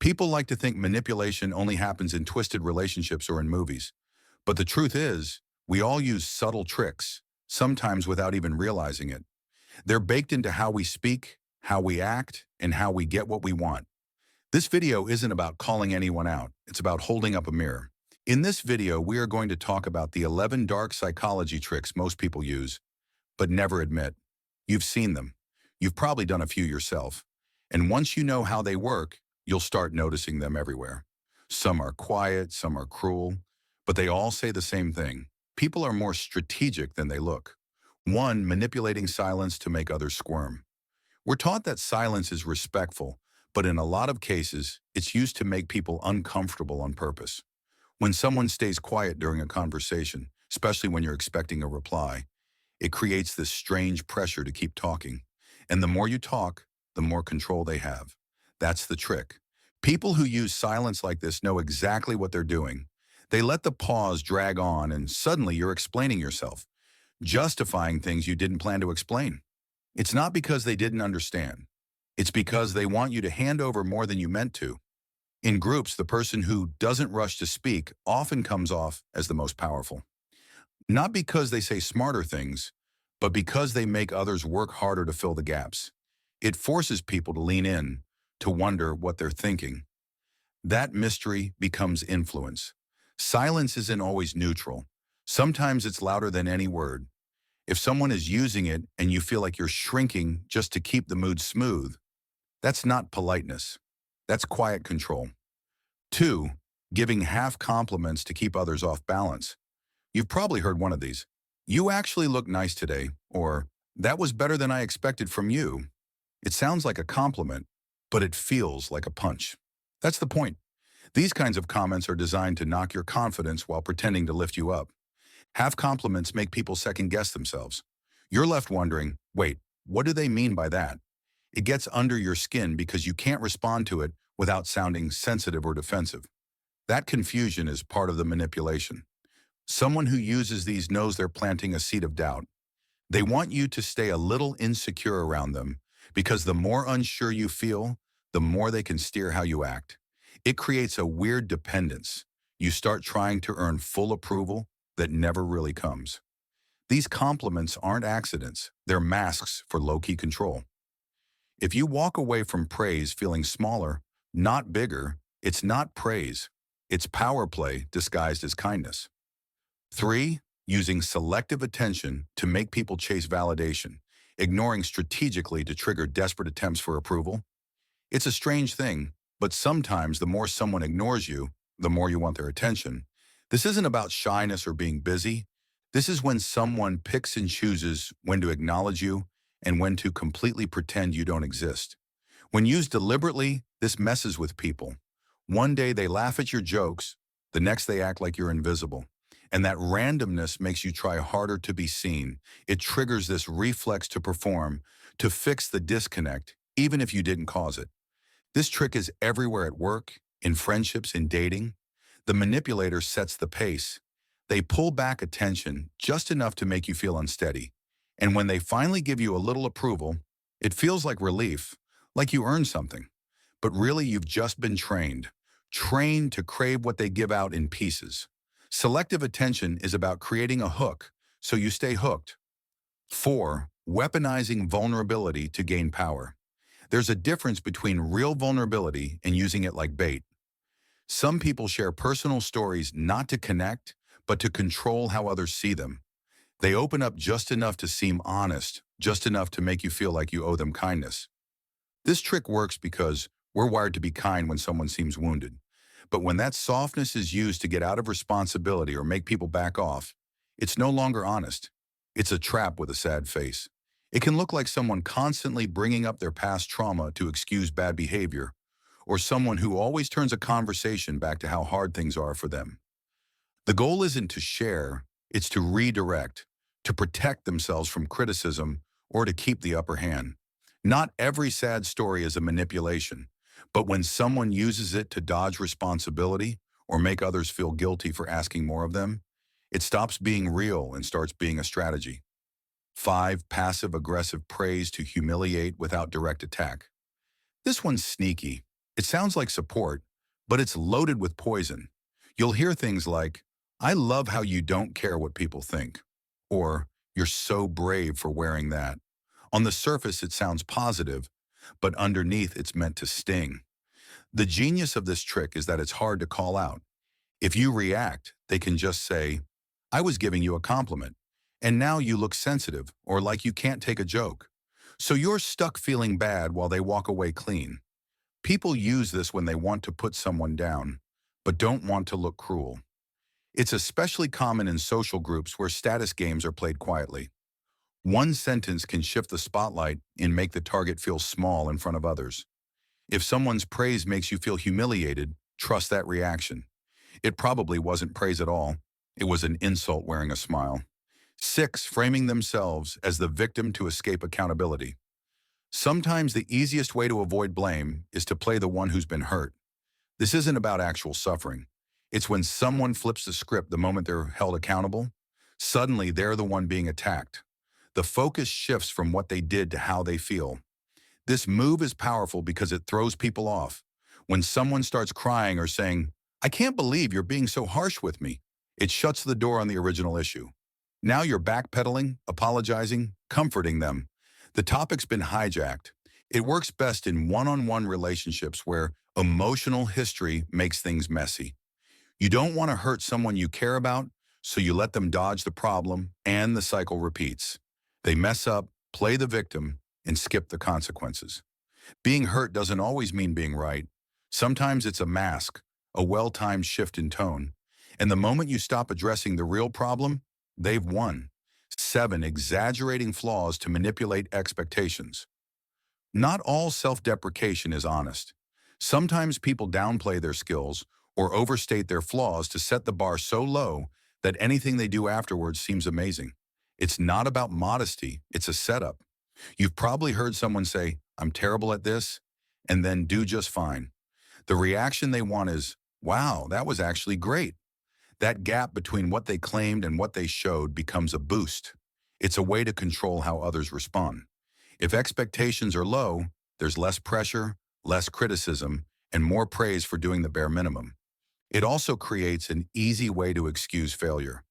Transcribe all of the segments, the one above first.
People like to think manipulation only happens in twisted relationships or in movies. But the truth is, we all use subtle tricks, sometimes without even realizing it. They're baked into how we speak, how we act, and how we get what we want. This video isn't about calling anyone out. It's about holding up a mirror. In this video, we are going to talk about the 11 dark psychology tricks most people use, but never admit. You've seen them. You've probably done a few yourself. And once you know how they work, you'll start noticing them everywhere. Some are quiet, some are cruel, but they all say the same thing. People are more strategic than they look. One, manipulating silence to make others squirm. We're taught that silence is respectful, but in a lot of cases, it's used to make people uncomfortable on purpose. When someone stays quiet during a conversation, especially when you're expecting a reply, it creates this strange pressure to keep talking. And the more you talk, the more control they have. That's the trick. People who use silence like this know exactly what they're doing. They let the pause drag on and suddenly you're explaining yourself, justifying things you didn't plan to explain. It's not because they didn't understand. It's because they want you to hand over more than you meant to. In groups, the person who doesn't rush to speak often comes off as the most powerful. Not because they say smarter things, but because they make others work harder to fill the gaps. It forces people to lean in, to wonder what they're thinking. That mystery becomes influence. Silence isn't always neutral. Sometimes it's louder than any word. If someone is using it and you feel like you're shrinking just to keep the mood smooth, that's not politeness. That's quiet control. Two, giving half compliments to keep others off balance. You've probably heard one of these. You actually look nice today, or that was better than I expected from you. It sounds like a compliment, but it feels like a punch. That's the point. These kinds of comments are designed to knock your confidence while pretending to lift you up. Half compliments make people second-guess themselves. You're left wondering, wait, what do they mean by that? It gets under your skin because you can't respond to it without sounding sensitive or defensive. That confusion is part of the manipulation. Someone who uses these knows they're planting a seed of doubt. They want you to stay a little insecure around them because the more unsure you feel, the more they can steer how you act. It creates a weird dependence. You start trying to earn full approval that never really comes. These compliments aren't accidents. They're masks for low-key control. If you walk away from praise feeling smaller, not bigger, it's not praise. It's power play disguised as kindness. Three, using selective attention to make people chase validation, ignoring strategically to trigger desperate attempts for approval. It's a strange thing, but sometimes the more someone ignores you, the more you want their attention. This isn't about shyness or being busy. This is when someone picks and chooses when to acknowledge you and when to completely pretend you don't exist. When used deliberately, this messes with people. One day they laugh at your jokes, the next they act like you're invisible. And that randomness makes you try harder to be seen. It triggers this reflex to perform, to fix the disconnect, even if you didn't cause it. This trick is everywhere at work, in friendships, in dating. The manipulator sets the pace. They pull back attention just enough to make you feel unsteady. And when they finally give you a little approval, it feels like relief, like you earned something. But really, you've just been trained to crave what they give out in pieces. Selective attention is about creating a hook, so you stay hooked. Four, weaponizing vulnerability to gain power. There's a difference between real vulnerability and using it like bait. Some people share personal stories not to connect, but to control how others see them. They open up just enough to seem honest, just enough to make you feel like you owe them kindness. This trick works because we're wired to be kind when someone seems wounded. But when that softness is used to get out of responsibility or make people back off, it's no longer honest. It's a trap with a sad face. It can look like someone constantly bringing up their past trauma to excuse bad behavior, or someone who always turns a conversation back to how hard things are for them. The goal isn't to share, it's to redirect, to protect themselves from criticism or to keep the upper hand. Not every sad story is a manipulation, but when someone uses it to dodge responsibility or make others feel guilty for asking more of them, it stops being real and starts being a strategy. 5. Passive-aggressive praise to humiliate without direct attack. This one's sneaky. It sounds like support, but it's loaded with poison. You'll hear things like, I love how you don't care what people think, or you're so brave for wearing that. On the surface, it sounds positive, but underneath, it's meant to sting. The genius of this trick is that it's hard to call out. If you react, they can just say, I was giving you a compliment, and now you look sensitive or like you can't take a joke. So you're stuck feeling bad while they walk away clean. People use this when they want to put someone down, but don't want to look cruel. It's especially common in social groups where status games are played quietly. One sentence can shift the spotlight and make the target feel small in front of others. If someone's praise makes you feel humiliated, trust that reaction. It probably wasn't praise at all. It was an insult wearing a smile. 6. Framing themselves as the victim to escape accountability. Sometimes the easiest way to avoid blame is to play the one who's been hurt. This isn't about actual suffering. It's when someone flips the script the moment they're held accountable. Suddenly, they're the one being attacked. The focus shifts from what they did to how they feel. This move is powerful because it throws people off. When someone starts crying or saying, I can't believe you're being so harsh with me, it shuts the door on the original issue. Now you're backpedaling, apologizing, comforting them. The topic's been hijacked. It works best in one-on-one relationships where emotional history makes things messy. You don't want to hurt someone you care about, so you let them dodge the problem, and the cycle repeats. They mess up, play the victim, and skip the consequences. Being hurt doesn't always mean being right. Sometimes it's a mask, a well-timed shift in tone. And the moment you stop addressing the real problem, they've won. 7. Exaggerating flaws to manipulate expectations. Not all self-deprecation is honest. Sometimes people downplay their skills or overstate their flaws to set the bar so low that anything they do afterwards seems amazing. It's not about modesty, it's a setup. You've probably heard someone say, I'm terrible at this, and then do just fine. The reaction they want is, wow, that was actually great. That gap between what they claimed and what they showed becomes a boost. It's a way to control how others respond. If expectations are low, there's less pressure, less criticism, and more praise for doing the bare minimum. It also creates an easy way to excuse failure.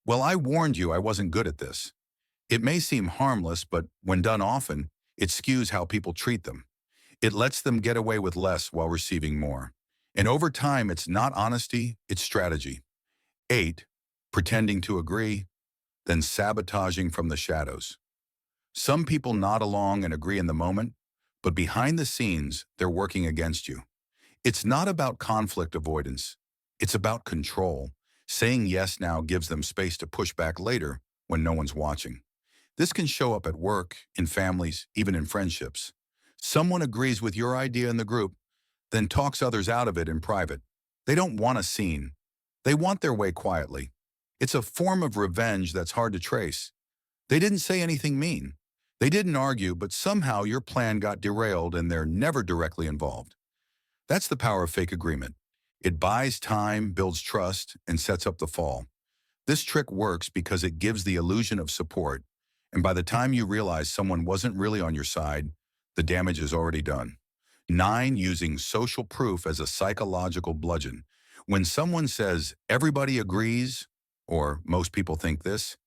Well, I warned you I wasn't good at this. It may seem harmless, but when done often, it skews how people treat them. It lets them get away with less while receiving more. And over time, it's not honesty, it's strategy. 8. Pretending to agree, then sabotaging from the shadows. Some people nod along and agree in the moment, but behind the scenes, they're working against you. It's not about conflict avoidance. It's about control. Saying yes now gives them space to push back later when no one's watching. This can show up at work, in families, even in friendships. Someone agrees with your idea in the group, then talks others out of it in private. They don't want a scene. They want their way quietly. It's a form of revenge that's hard to trace. They didn't say anything mean. They didn't argue, but somehow your plan got derailed and they're never directly involved. That's the power of fake agreement. It buys time, builds trust, and sets up the fall. This trick works because it gives the illusion of support, and by the time you realize someone wasn't really on your side, the damage is already done. 9. Using social proof as a psychological bludgeon. When someone says, everybody agrees, or most people think this,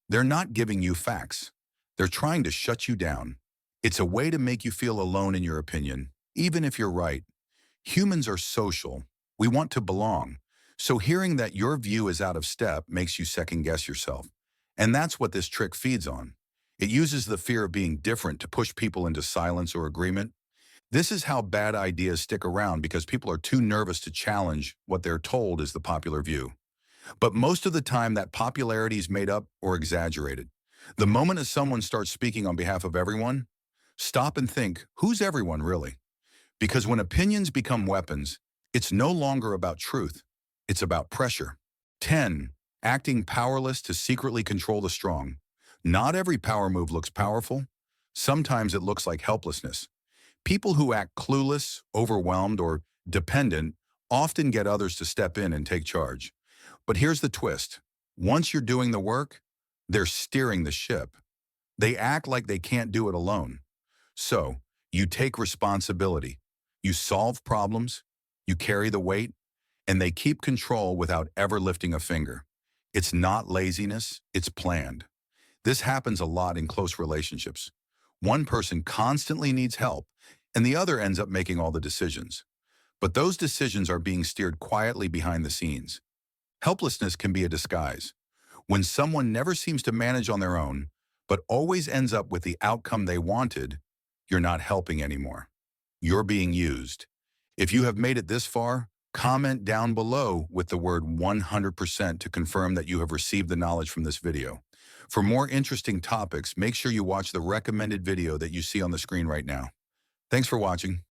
they're not giving you facts. They're trying to shut you down. It's a way to make you feel alone in your opinion, even if you're right. Humans are social. We want to belong. So hearing that your view is out of step makes you second-guess yourself. And that's what this trick feeds on. It uses the fear of being different to push people into silence or agreement. This is how bad ideas stick around because people are too nervous to challenge what they're told is the popular view. But most of the time, that popularity is made up or exaggerated. The moment as someone starts speaking on behalf of everyone, stop and think, who's everyone really? Because when opinions become weapons, it's no longer about truth. It's about pressure. 10. Acting powerless to secretly control the strong. Not every power move looks powerful. Sometimes it looks like helplessness. People who act clueless, overwhelmed, or dependent often get others to step in and take charge. But here's the twist. Once you're doing the work, they're steering the ship. They act like they can't do it alone. So, you take responsibility. You solve problems, you carry the weight, and they keep control without ever lifting a finger. It's not laziness, it's planned. This happens a lot in close relationships. One person constantly needs help, and the other ends up making all the decisions. But those decisions are being steered quietly behind the scenes. Helplessness can be a disguise. When someone never seems to manage on their own, but always ends up with the outcome they wanted, you're not helping anymore. You're being used. If you have made it this far, comment down below with the word 100% to confirm that you have received the knowledge from this video. For more interesting topics, make sure you watch the recommended video that you see on the screen right now. Thanks for watching.